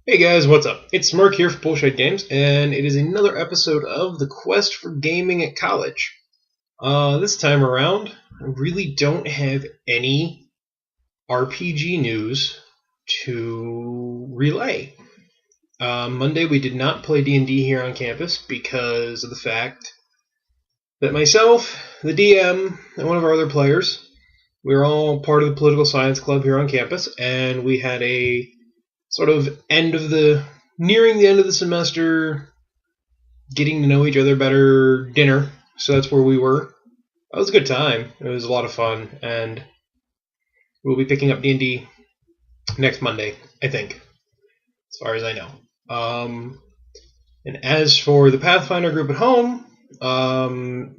Hey guys, what's up? It's Mark here for Bullshit Games, and it is another episode of the Quest for Gaming at College. This time around, I really don't have any RPG news to relay. Monday we did not play D&D here on campus because of the fact that myself, the DM, and one of our other players, we were all part of the political science club here on campus, and we had a sort of nearing the end of the semester, getting to know each other better dinner. So that's where we were. That was a good time. It was a lot of fun, and we'll be picking up D&D next Monday, I think, as far as I know. And as for the Pathfinder group at home,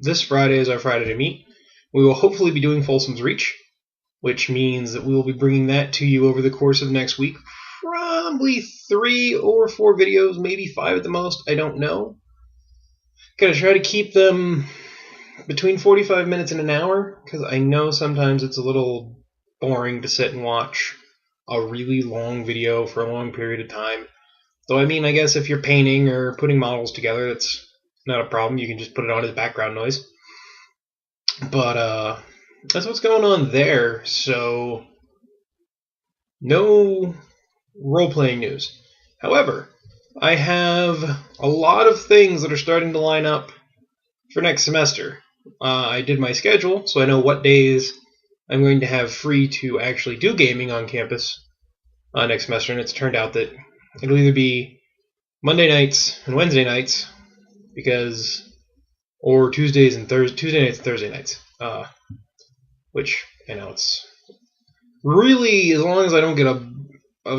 this Friday is our Friday to meet. We will hopefully be doing Folsom's Reach, which means that we will be bringing that to you over the course of next week. Probably 3 or 4 videos, maybe 5 at the most, I don't know. Gonna try to keep them between 45 minutes and an hour, because I know sometimes it's a little boring to sit and watch a really long video for a long period of time. Though, I mean, I guess if you're painting or putting models together, that's not a problem. You can just put it on as background noise. But, that's what's going on there, so no role-playing news. However, I have a lot of things that are starting to line up for next semester. I did my schedule, so I know what days I'm going to have free to actually do gaming on campus next semester, and it's turned out that it'll either be Monday nights and Wednesday nights, or Tuesday nights and Thursday nights, which, I know, it's really, as long as I don't get a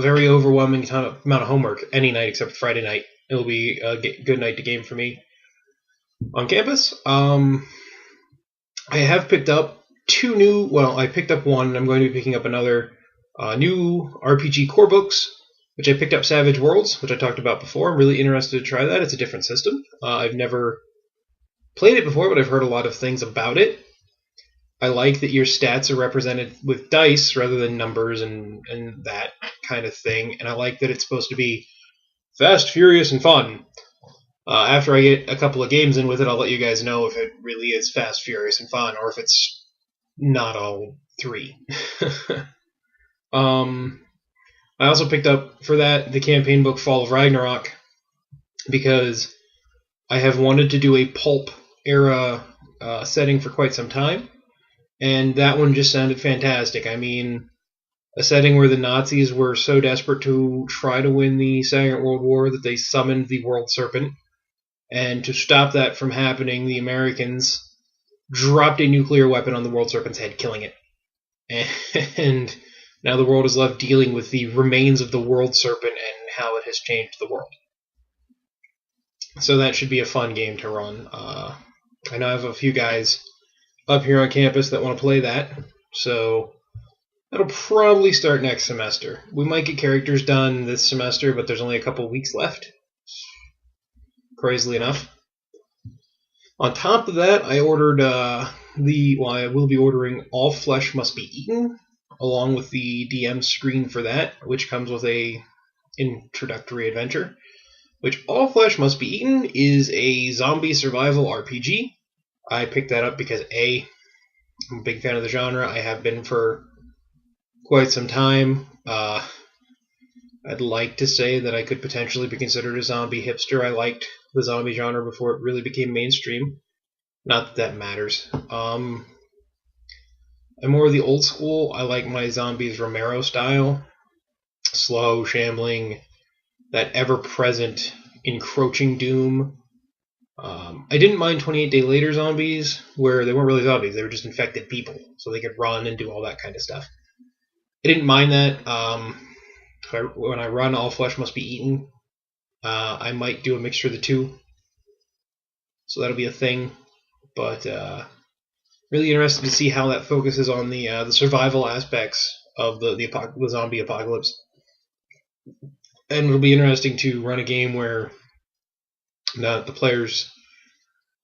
very overwhelming amount of homework any night except Friday night, it'll be a good night to game for me on campus. I have picked up I picked up one, and I'm going to be picking up another new RPG core books, which I picked up Savage Worlds, which I talked about before. I'm really interested to try that. It's a different system. I've never played it before, but I've heard a lot of things about it. I like that your stats are represented with dice rather than numbers and that kind of thing, and I like that it's supposed to be fast, furious, and fun. After I get a couple of games in with it, I'll let you guys know if it really is fast, furious, and fun, or if it's not all three. I also picked up, for that, the campaign book Fall of Ragnarok, because I have wanted to do a pulp era setting for quite some time, and that one just sounded fantastic. I mean, a setting where the Nazis were so desperate to try to win the Second World War that they summoned the World Serpent, and to stop that from happening, the Americans dropped a nuclear weapon on the World Serpent's head, killing it. And now the world is left dealing with the remains of the World Serpent and how it has changed the world. So that should be a fun game to run. I know I have a few guys up here on campus that want to play that, so that'll probably start next semester. We might get characters done this semester, but there's only a couple weeks left, crazily enough. On top of that, I ordered I will be ordering All Flesh Must Be Eaten, along with the DM screen for that, which comes with a introductory adventure. Which All Flesh Must Be Eaten is a zombie survival RPG. I picked that up because A, I'm a big fan of the genre. I have been for quite some time. I'd like to say that I could potentially be considered a zombie hipster. I liked the zombie genre before it really became mainstream. Not that that matters. I'm more of the old school. I like my zombies Romero style. Slow, shambling, that ever-present, encroaching doom. I didn't mind 28 Day Later zombies, where they weren't really zombies, they were just infected people, so they could run and do all that kind of stuff. I didn't mind that. When I run All Flesh Must Be Eaten, I might do a mixture of the two, so that'll be a thing. But really interested to see how that focuses on the survival aspects of the zombie apocalypse. And it'll be interesting to run a game where the players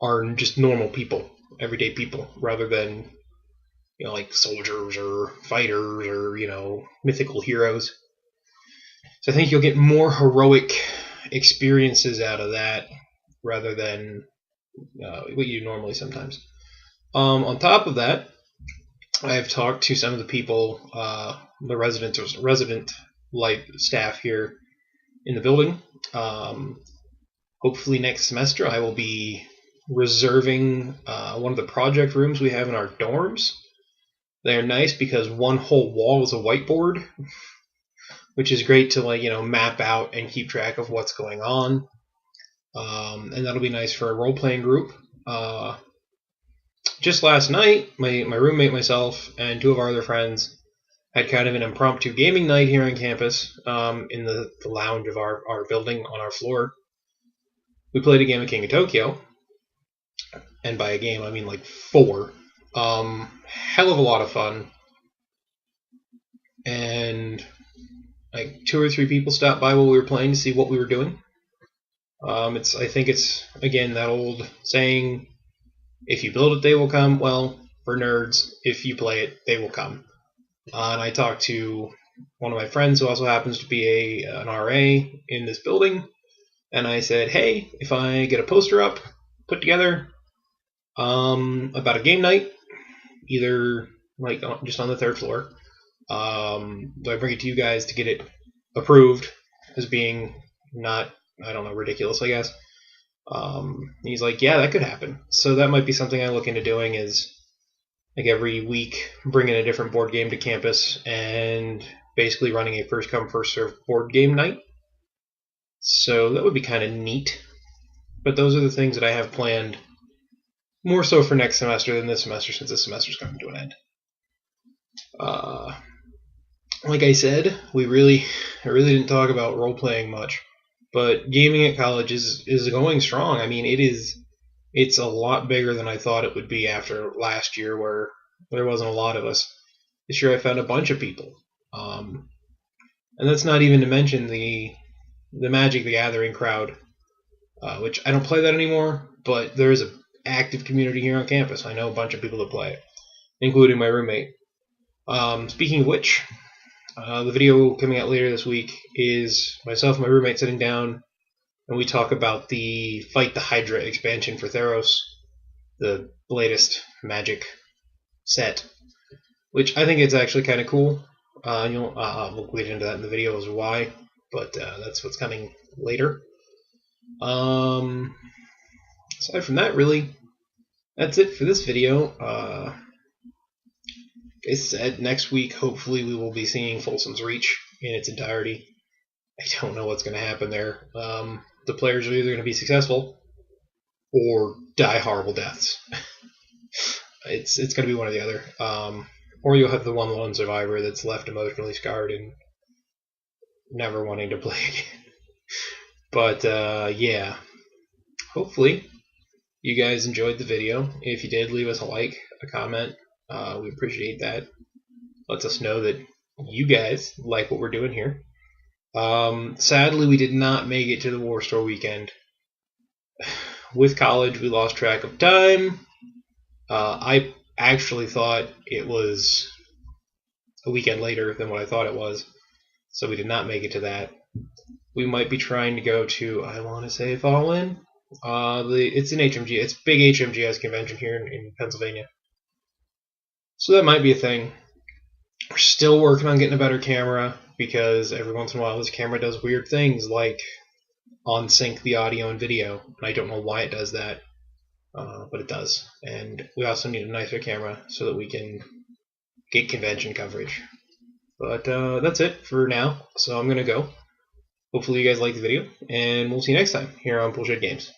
are just normal people, everyday people, rather than like soldiers or fighters or mythical heroes. So I think you'll get more heroic experiences out of that rather than what you do normally sometimes. On top of that, I've talked to some of the people, the resident life staff here in the building. Hopefully next semester I will be reserving one of the project rooms we have in our dorms. They're nice because one whole wall is a whiteboard, which is great to map out and keep track of what's going on. And that'll be nice for a role-playing group. Just last night, my roommate, myself, and two of our other friends had kind of an impromptu gaming night here on campus in the lounge of our building on our floor. We played a game of King of Tokyo, and by a game I mean like 4. Hell of a lot of fun, and like 2 or 3 people stopped by while we were playing to see what we were doing. I think it's again that old saying, if you build it, they will come. Well, for nerds, if you play it, they will come. And I talked to one of my friends who also happens to be an RA in this building, and I said, hey, if I get a poster up, put together about a game night, either like just on the 3rd floor, do I bring it to you guys to get it approved as being not, I don't know, ridiculous, I guess. He's like, yeah, that could happen. So that might be something I look into doing, is like every week bringing a different board game to campus and basically running a first come first served board game night. So that would be kind of neat. But those are the things that I have planned, more so for next semester than this semester, since this semester is coming to an end. Like I said, I really didn't talk about role playing much. But gaming at college is going strong. I mean, it's a lot bigger than I thought it would be after last year, where there wasn't a lot of us. This year I found a bunch of people. And that's not even to mention the Magic the Gathering crowd, which I don't play that anymore, but there is an active community here on campus. I know a bunch of people that play it, including my roommate. Speaking of which, the video coming out later this week is myself and my roommate sitting down, and we talk about the Fight the Hydra expansion for Theros, the latest Magic set, which I think it's actually kind of cool. We'll get into that in the video as why, but that's what's coming later. Aside from that, really, that's it for this video. Like I said, next week, hopefully, we will be seeing Folsom's Reach in its entirety. I don't know what's going to happen there. The players are either going to be successful or die horrible deaths. It's going to be one or the other. Or you'll have the one lone survivor that's left emotionally scarred and never wanting to play again. But, yeah. Hopefully, you guys enjoyed the video. If you did, leave us a like, a comment. We appreciate that. Lets us know that you guys like what we're doing here. Sadly, we did not make it to the War Store weekend. With college, we lost track of time. I actually thought it was a weekend later than what I thought it was, so we did not make it to that. We might be trying to go to, I want to say, Fall In. It's an HMG. It's big HMGS convention here in Pennsylvania. So that might be a thing. We're still working on getting a better camera, because every once in a while this camera does weird things like on-sync the audio and video, and I don't know why it does that, but it does. And we also need a nicer camera so that we can get convention coverage. But that's it for now, so I'm going to go. Hopefully you guys liked the video, and we'll see you next time here on Bullshit Games.